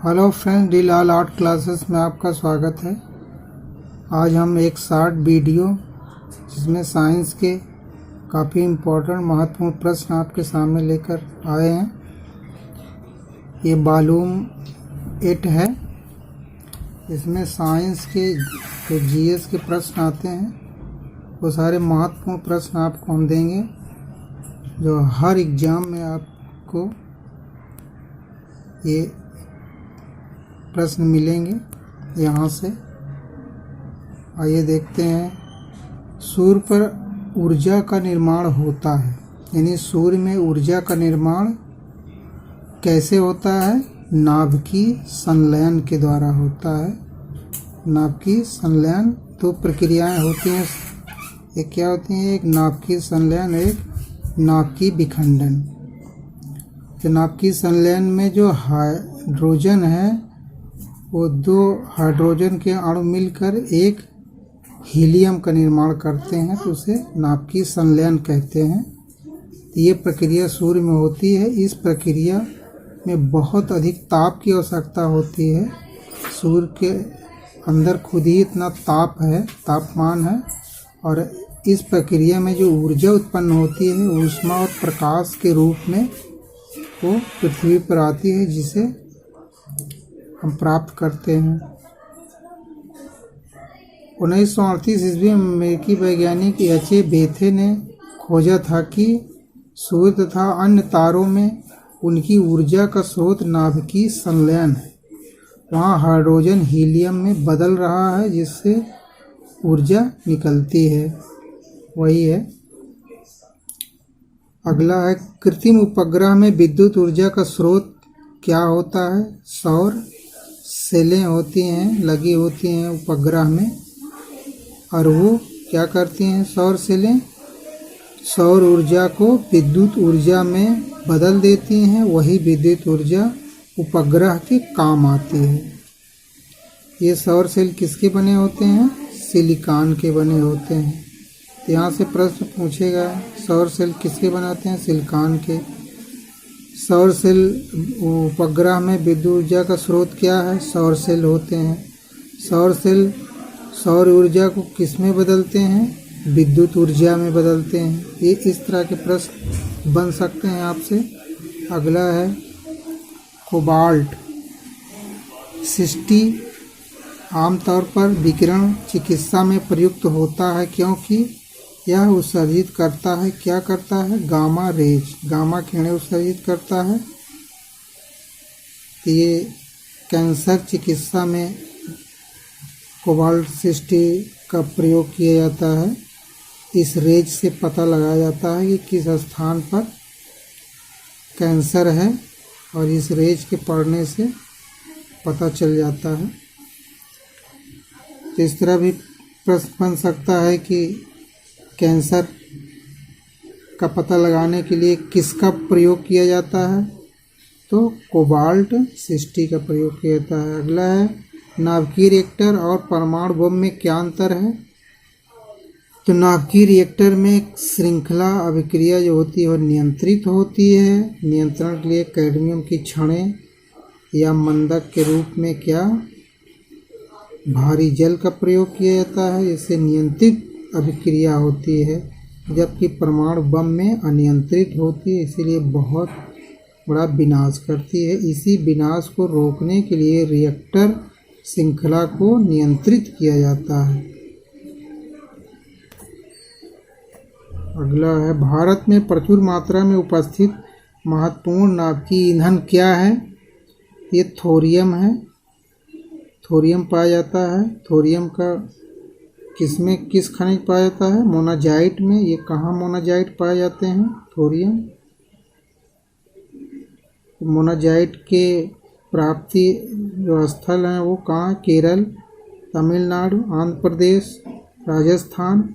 Hello friends, D लाल art classes में आपका स्वागत है। आज हम एक शॉर्ट वीडियो जिसमें साइंस के काफ़ी इम्पोर्टेंट महत्वपूर्ण प्रश्न आपके सामने लेकर आए हैं। ये वॉल्यूम 8 है। इसमें साइंस के जो जीएस के प्रश्न आते हैं वो सारे महत्वपूर्ण प्रश्न आपको हम देंगे, जो हर एग्ज़ाम में आपको ये प्रश्न मिलेंगे यहाँ से। आइए देखते हैं। सूर्य पर ऊर्जा का निर्माण होता है, यानी सूर्य में ऊर्जा का निर्माण कैसे होता है? नाभिकीय संलयन के द्वारा होता है। नाभिकीय संलयन, दो प्रक्रियाएं होती हैं। एक क्या होती हैं? एक नाभिकीय संलयन, एक नाभिकीय विखंडन। तो नाभिकीय संलयन में जो हाइड्रोजन है वो दो हाइड्रोजन के अणु मिलकर एक हीलियम का निर्माण करते हैं, तो उसे नाभिकीय संलयन कहते हैं। तो ये प्रक्रिया सूर्य में होती है। इस प्रक्रिया में बहुत अधिक ताप की आवश्यकता होती है। सूर्य के अंदर खुद ही इतना तापमान है, और इस प्रक्रिया में जो ऊर्जा उत्पन्न होती है ऊष्मा और प्रकाश के रूप में वो पृथ्वी पर आती है, जिसे हम प्राप्त करते हैं। 1938 ईस्वी में अमेरिकी वैज्ञानिक एच.ए. बेथे ने खोजा था कि सूर्य तथा अन्य तारों में उनकी ऊर्जा का स्रोत नाभिकीय संलयन है। वहाँ हाइड्रोजन हीलियम में बदल रहा है, जिससे ऊर्जा निकलती है। वही है। अगला है, कृत्रिम उपग्रह में विद्युत ऊर्जा का स्रोत क्या होता है? सौर सेलें होती हैं, लगी होती हैं उपग्रह में, और वो क्या करती हैं? सौर सेलें सौर ऊर्जा को विद्युत ऊर्जा में बदल देती हैं। वही विद्युत ऊर्जा उपग्रह के काम आती है। ये सौर सेल किसके बने होते हैं? सिलिकॉन के बने होते हैं। तो यहाँ से प्रश्न पूछेगा, सौर सेल किसके बनाते हैं? सिलिकॉन के। सौर सेल उपग्रह में विद्युत ऊर्जा का स्रोत क्या है? सौर सेल होते हैं। सौर सेल सौर ऊर्जा को किस में बदलते हैं? विद्युत ऊर्जा में बदलते हैं। ये इस तरह के प्रश्न बन सकते हैं आपसे। अगला है, कोबाल्ट 60 आमतौर पर विकिरण चिकित्सा में प्रयुक्त होता है, क्योंकि यह उत्सर्जित करता है, क्या करता है? गामा रेज, गामा किरणें उत्सर्जित करता है। तो ये कैंसर चिकित्सा में कोबाल्ट 60 का प्रयोग किया जाता है। इस रेज से पता लगाया जाता है कि किस स्थान पर कैंसर है, और इस रेज के पड़ने से पता चल जाता है। तो इस तरह भी प्रश्न बन सकता है कि कैंसर का पता लगाने के लिए किसका प्रयोग किया जाता है? तो कोबाल्ट 60 का प्रयोग किया जाता है। अगला है, नाभिकीय रिएक्टर और परमाणु बम में क्या अंतर है? तो नाभिकीय रिएक्टर में श्रृंखला अभिक्रिया जो होती है वो नियंत्रित होती है। नियंत्रण के लिए कैडमियम की छड़ें या मंदक के रूप में क्या भारी जल का प्रयोग किया जाता है। इससे नियंत्रित अभिक्रिया होती है, जबकि परमाणु बम में अनियंत्रित होती है, इसीलिए बहुत बड़ा विनाश करती है। इसी विनाश को रोकने के लिए रिएक्टर श्रृंखला को नियंत्रित किया जाता है। अगला है, भारत में प्रचुर मात्रा में उपस्थित महत्वपूर्ण नाभिकीय ईंधन क्या है? ये थोरियम है। थोरियम पाया जाता है। थोरियम का किस खनिज पाया जाता है? मोनाजाइट में। ये कहाँ मोनाजाइट पाए जाते हैं? थोरियम। मोनाजाइट के प्राप्ति जो स्थल हैं वो कहाँ? केरल, तमिलनाडु, आंध्र प्रदेश, राजस्थान,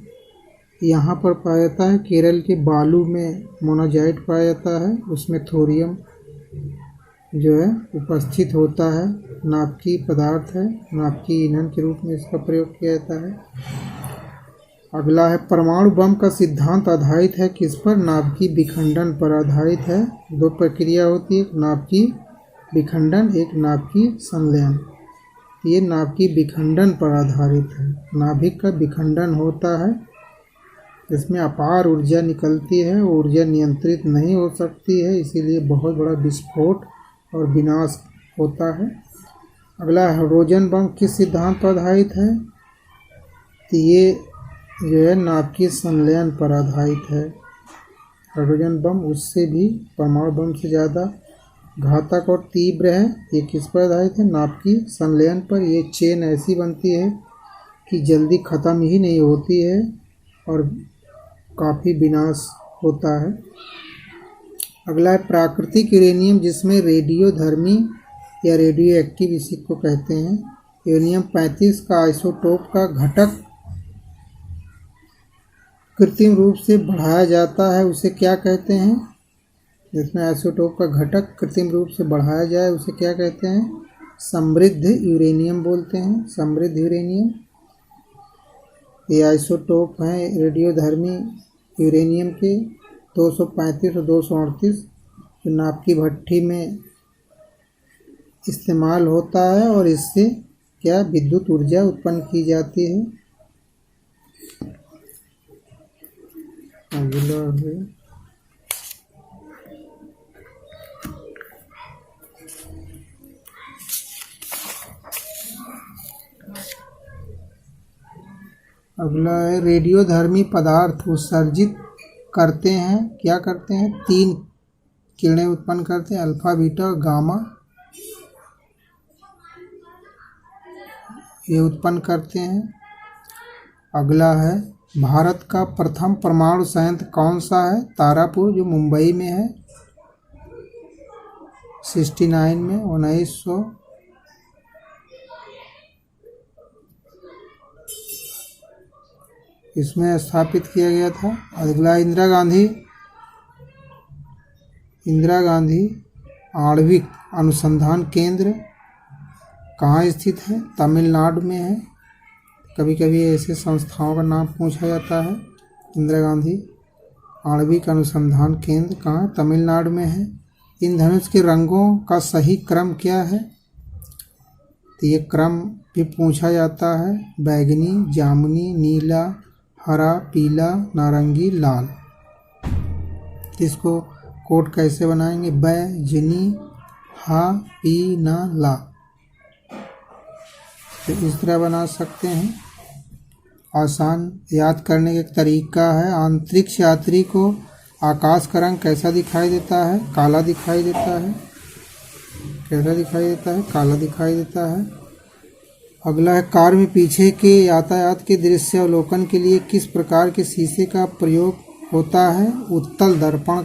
यहाँ पर पाया जाता है। केरल के बालू में मोनाजाइट पाया जाता है, उसमें थोरियम जो है उपस्थित होता है। नाभिकीय पदार्थ है, नाभिकीय ईंधन के रूप में इसका प्रयोग किया जाता है। अगला है, परमाणु बम का सिद्धांत आधारित है किस पर? नाभिकीय विखंडन पर आधारित है। दो प्रक्रिया होती है, नाभिकीय विखंडन एक नाभिकीय संलयन। ये नाभिकीय विखंडन पर आधारित है। नाभिक का विखंडन होता है, इसमें अपार ऊर्जा निकलती है, ऊर्जा नियंत्रित नहीं हो सकती है, इसीलिए बहुत बड़ा विस्फोट और विनाश होता है। अगला हाइड्रोजन बम किस सिद्धांत पर आधारित है? तो ये जो है नाभिकीय संलयन पर आधारित है। हाइड्रोजन बम उससे भी परमाणु बम से ज़्यादा घातक और तीव्र है। ये किस पर आधारित है? नाभिकीय संलयन पर। ये चेन ऐसी बनती है कि जल्दी ख़त्म ही नहीं होती है और काफ़ी विनाश होता है। अगला है प्राकृतिक यूरेनियम, जिसमें रेडियोधर्मी या रेडियो एक्टिव इसी को कहते हैं। यूरेनियम 35 का आइसोटोप का घटक कृत्रिम रूप से बढ़ाया जाता है, उसे क्या कहते हैं? जिसमें आइसोटोप का घटक कृत्रिम रूप से बढ़ाया जाए उसे क्या कहते हैं? समृद्ध यूरेनियम बोलते हैं। समृद्ध यूरेनियम ये आइसोटोप हैं रेडियोधर्मी यूरेनियम के 235 और 238, जो नाभिकीय भट्ठी में इस्तेमाल होता है और इससे क्या विद्युत ऊर्जा उत्पन्न की जाती है। अगला है रेडियोधर्मी पदार्थ उत्सर्जित करते हैं। क्या करते हैं? 3 किरणें उत्पन्न करते हैं, अल्फा, बीटा और गामा। ये उत्पन्न करते हैं। अगला है भारत का प्रथम परमाणु संयंत्र कौन सा है? तारापुर, जो मुंबई में है। 69 में 1900 इसमें स्थापित किया गया था। अगला इंदिरा गांधी आणविक अनुसंधान केंद्र कहाँ स्थित है? तमिलनाडु में है। कभी कभी ऐसे संस्थाओं का नाम पूछा जाता है। इंदिरा गांधी आणविक अनुसंधान केंद्र कहाँ? तमिलनाडु में है। इंद्रधनुष के रंगों का सही क्रम क्या है? तो ये क्रम भी पूछा जाता है। बैगनी, जामुनी, नीला, हरा, पीला, नारंगी, लाल। इसको कोड कैसे बनाएंगे? बैजनी, हा, पी, ना, ला। तो इस तरह बना सकते हैं। आसान याद करने का एक तरीका है। अंतरिक्ष यात्री को आकाश का रंग कैसा दिखाई देता है? काला दिखाई देता है। कैसा दिखाई देता है? काला दिखाई देता है। अगला है कार में पीछे के यातायात के दृश्य अवलोकन के लिए किस प्रकार के शीशे का प्रयोग होता है? उत्तल दर्पण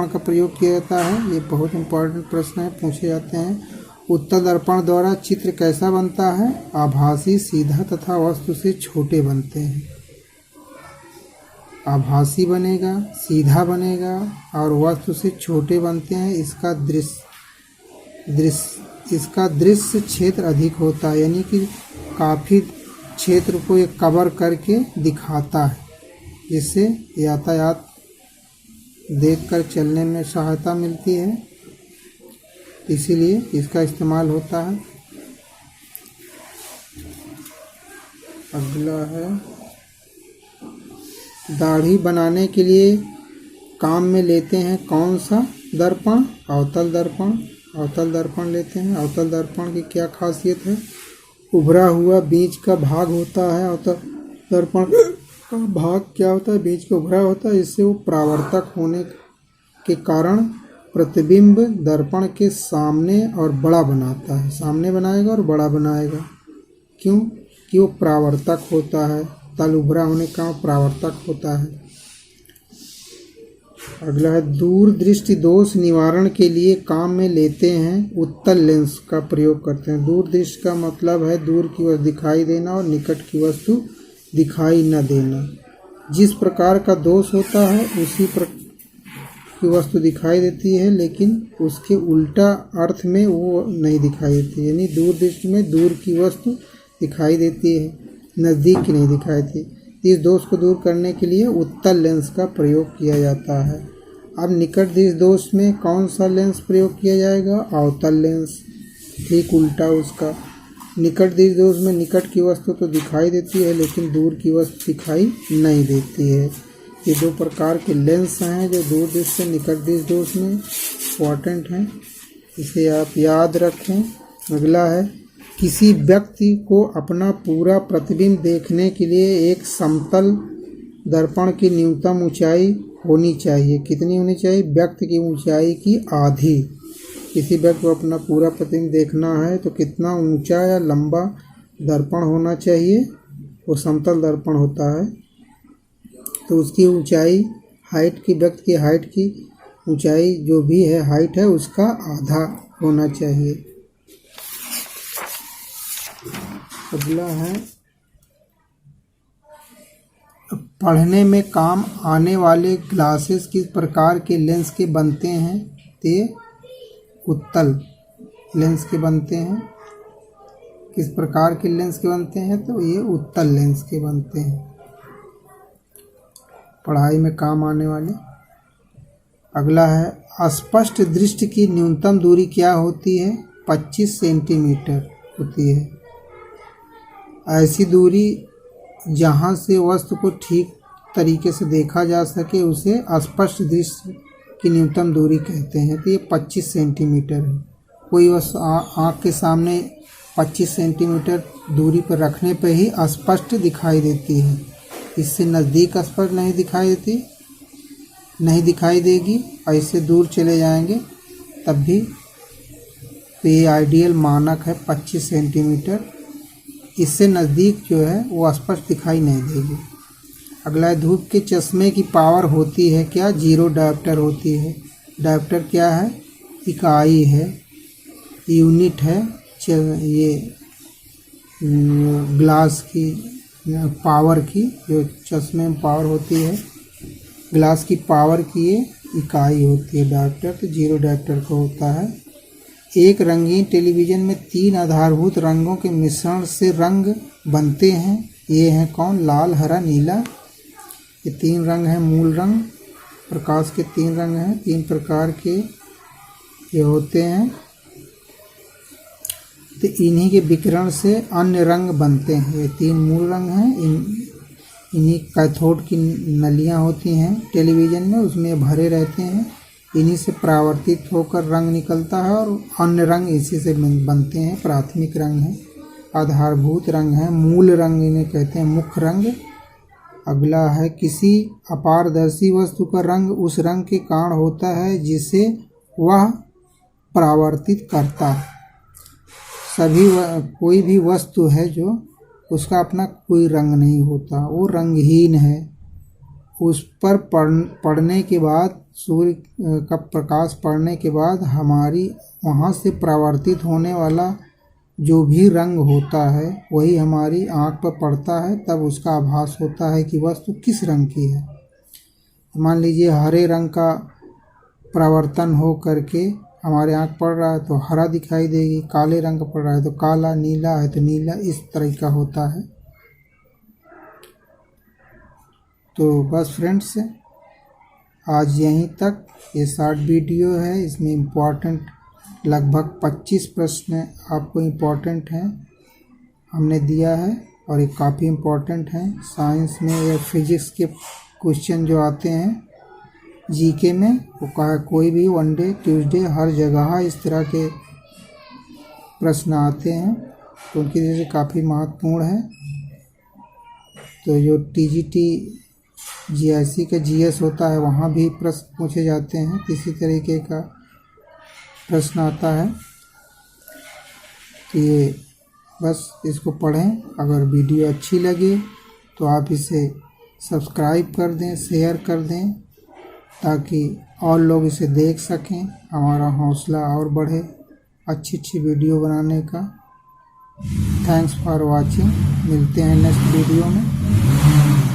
का प्रयोग किया जाता है। ये बहुत इंपॉर्टेंट प्रश्न है, पूछे जाते हैं। उत्तल दर्पण द्वारा चित्र कैसा बनता है? आभासी, सीधा तथा वस्तु से छोटे बनते हैं। आभासी बनेगा, सीधा बनेगा और वस्तु से छोटे बनते हैं। इसका दृश्य क्षेत्र अधिक होता है, यानी कि काफ़ी क्षेत्र को ये कवर करके दिखाता है, जिससे यातायात देखकर चलने में सहायता मिलती है, इसीलिए इसका इस्तेमाल होता है। अगला है दाढ़ी बनाने के लिए काम में लेते हैं कौन सा दर्पण? अवतल दर्पण लेते हैं। अवतल दर्पण की क्या खासियत है? उभरा हुआ बीच का भाग होता है। अवतल दर्पण का भाग क्या होता है? बीच का उभरा होता है। इससे वो परावर्तक होने के कारण प्रतिबिंब दर्पण के सामने और बड़ा बनाता है। सामने बनाएगा और बड़ा बनाएगा। क्यों? कि वो परावर्तक होता है। तल उभरा होने का परावर्तक होता है। अगला है दूरदृष्टि दोष निवारण के लिए काम में लेते हैं उत्तल लेंस का प्रयोग करते हैं। दूरदृष्टि का मतलब है दूर की वस्तु दिखाई देना और निकट की वस्तु दिखाई न देना। जिस प्रकार का दोष होता है उसी प्रकार की वस्तु दिखाई देती है, लेकिन उसके उल्टा अर्थ में वो नहीं दिखाई देती। यानी दूरदृष्टि में दूर की वस्तु दिखाई देती है, नज़दीक की नहीं दिखाई देती। इस दोष को दूर करने के लिए उत्तल लेंस का प्रयोग किया जाता है। अब निकट दृष्टि दोष में कौन सा लेंस प्रयोग किया जाएगा? अवतल लेंस। ठीक उल्टा उसका। निकट दृष्टि दोष में निकट की वस्तु तो दिखाई देती है लेकिन दूर की वस्तु दिखाई नहीं देती है। ये दो प्रकार के लेंस हैं जो दूर दृष्टि से निकट दृष्टि दोष में इम्पॉर्टेंट हैं, इसे आप याद रखें। अगला है, किसी व्यक्ति को अपना पूरा प्रतिबिंब देखने के लिए एक समतल दर्पण की न्यूनतम ऊंचाई होनी चाहिए। कितनी होनी चाहिए? व्यक्ति की ऊंचाई की आधी। किसी व्यक्ति को अपना पूरा प्रतिबिंब देखना है तो कितना ऊंचा या लंबा दर्पण होना चाहिए? वो समतल दर्पण होता है तो उसकी ऊंचाई, हाइट की, व्यक्ति की हाइट की ऊंचाई जो भी है, हाइट है, उसका आधा होना चाहिए। अगला है, पढ़ने में काम आने वाले ग्लासेस किस प्रकार के लेंस के बनते हैं? ते उत्तल लेंस के बनते हैं। किस प्रकार के लेंस के बनते हैं? तो ये उत्तल लेंस के बनते हैं, पढ़ाई में काम आने वाले। अगला है, अस्पष्ट दृष्टि की न्यूनतम दूरी क्या होती है? 25 सेंटीमीटर होती है। ऐसी दूरी जहाँ से वस्तु को ठीक तरीके से देखा जा सके उसे अस्पष्ट दृष्टि की न्यूनतम दूरी कहते हैं। तो ये 25 सेंटीमीटर है। कोई वस्तु आँख के सामने 25 सेंटीमीटर दूरी पर रखने पर ही अस्पष्ट दिखाई देती है। इससे नज़दीक स्पष्ट नहीं दिखाई देती, नहीं दिखाई देगी, और इससे दूर चले जाएंगे तब भी। तो ये आइडियल मानक है 25 सेंटीमीटर। इससे नज़दीक जो है वो स्पष्ट दिखाई नहीं देगी। अगला है, धूप के चश्मे की पावर होती है क्या? 0 डायोप्टर होती है। डायोप्टर क्या है? इकाई है, यूनिट है। ये ग्लास की पावर की, जो चश्मे में पावर होती है, ग्लास की पावर की ये इकाई होती है डायोप्टर। तो 0 डायोप्टर का होता है। एक रंगीन टेलीविज़न में 3 आधारभूत रंगों के मिश्रण से रंग बनते हैं। ये हैं कौन? लाल, हरा, नीला। ये 3 रंग हैं मूल रंग। प्रकाश के 3 रंग हैं, 3 प्रकार के ये होते हैं। तो इन्हीं के विकिरण से अन्य रंग बनते हैं। ये 3 मूल रंग हैं। इन्हीं कैथोड की नलियाँ होती हैं टेलीविज़न में, उसमें भरे रहते हैं। इन्हीं से परावर्तित होकर रंग निकलता है और अन्य रंग इसी से बनते हैं। प्राथमिक रंग हैं, आधारभूत रंग हैं, मूल रंग इन्हें कहते हैं, मुख्य रंग। अगला है, किसी अपारदर्शी वस्तु का रंग उस रंग के कारण होता है जिसे वह परावर्तित करता है। कोई भी वस्तु है जो उसका अपना कोई रंग नहीं होता, वो रंगहीन है। उस पर पड़ने के बाद, सूर्य का प्रकाश पड़ने के बाद हमारी वहाँ से परावर्तित होने वाला जो भी रंग होता है वही हमारी आँख पर पड़ता है, तब उसका आभास होता है कि वस्तु किस रंग की है। मान लीजिए हरे रंग का परावर्तन हो करके हमारे आँख पड़ रहा है तो हरा दिखाई देगी, काले रंग का पड़ रहा है तो काला, नीला है तो नीला, इस तरह का होता है। तो बस फ्रेंड्स, आज यहीं तक। ये शॉर्ट वीडियो है, इसमें इम्पोर्टेंट लगभग 25 प्रश्न आपको इम्पोर्टेंट हैं हमने दिया है, और ये काफ़ी इम्पोर्टेंट हैं। साइंस में या फिजिक्स के क्वेश्चन जो आते हैं जीके में, वो कहा कोई भी वनडे, ट्यूसडे, हर जगह इस तरह के प्रश्न आते हैं, तो उनकी वजह से काफ़ी महत्वपूर्ण है। तो जो टीजीटी जीआईसी का जीएस होता है वहाँ भी प्रश्न पूछे जाते हैं, इसी तरीके का प्रश्न आता है। तो ये बस इसको पढ़ें। अगर वीडियो अच्छी लगे तो आप इसे सब्सक्राइब कर दें, शेयर कर दें, ताकि और लोग इसे देख सकें, हमारा हौसला और बढ़े अच्छी वीडियो बनाने का। Thanks for watching. मिलते हैं नेक्स्ट वीडियो में।